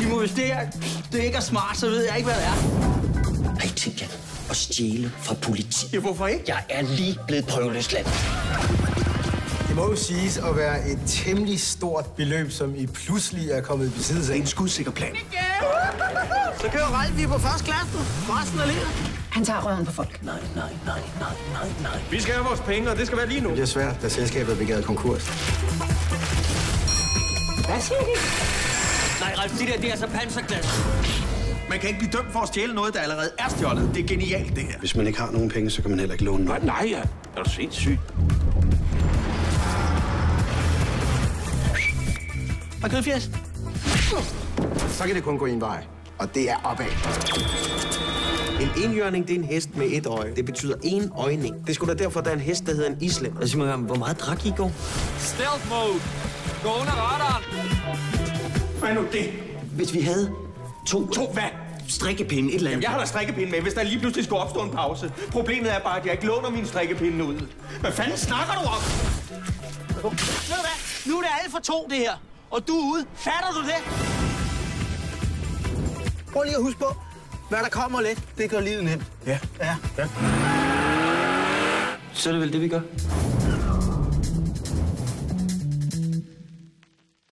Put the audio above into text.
Timo, hvis det ikke er smart, så ved jeg ikke, hvad det er. Har I tænkt jer at stjæle fra politiet? Ja, hvorfor ikke? Jeg er lige blevet prøveløsladt. Det må jo siges at være et temmelig stort beløb, som I pludselig er kommet i besiddelse af. En skudsikker plan. Så kører Ralf vi på første klasse, resten af livet. Han tager røven på folk. Nej. Vi skal have vores penge, og det skal være lige nu. Det bliver svært, da selskabet er begæret konkurs. Hvad siger de? Nej, Ralf, det er så panserglas. Man kan ikke blive dømt for at stjæle noget, der allerede er stjålet. Det er genialt, det her. Hvis man ikke har nogen penge, så kan man heller ikke låne noget. Nej, er du sindssyg? Har købt fjæs? Så kan det kun gå en vej, og det er opad. En enhjørning, det er en hest med et øje. Det betyder enøjning. Det skulle da derfor, der er en hest, der hedder en islænder. Og sig mig, hvor meget drak I i går? Stealth mode. Gå under radaren. Hvad nu det? Hvis vi havde to hvad? strikkepinde, et eller andet. Jeg har da strikkepinde med, hvis der lige pludselig skulle opstå en pause. Problemet er bare, at jeg ikke låner min strikkepinde ud. Hvad fanden snakker du om? Ved du hvad? Nu er det alle for to, det her. Og du er ude. Fatter du det? Prøv lige at huske på, hvad der kommer let, det gør livet nemt. Ja. Ja. Så er det vel det, vi gør.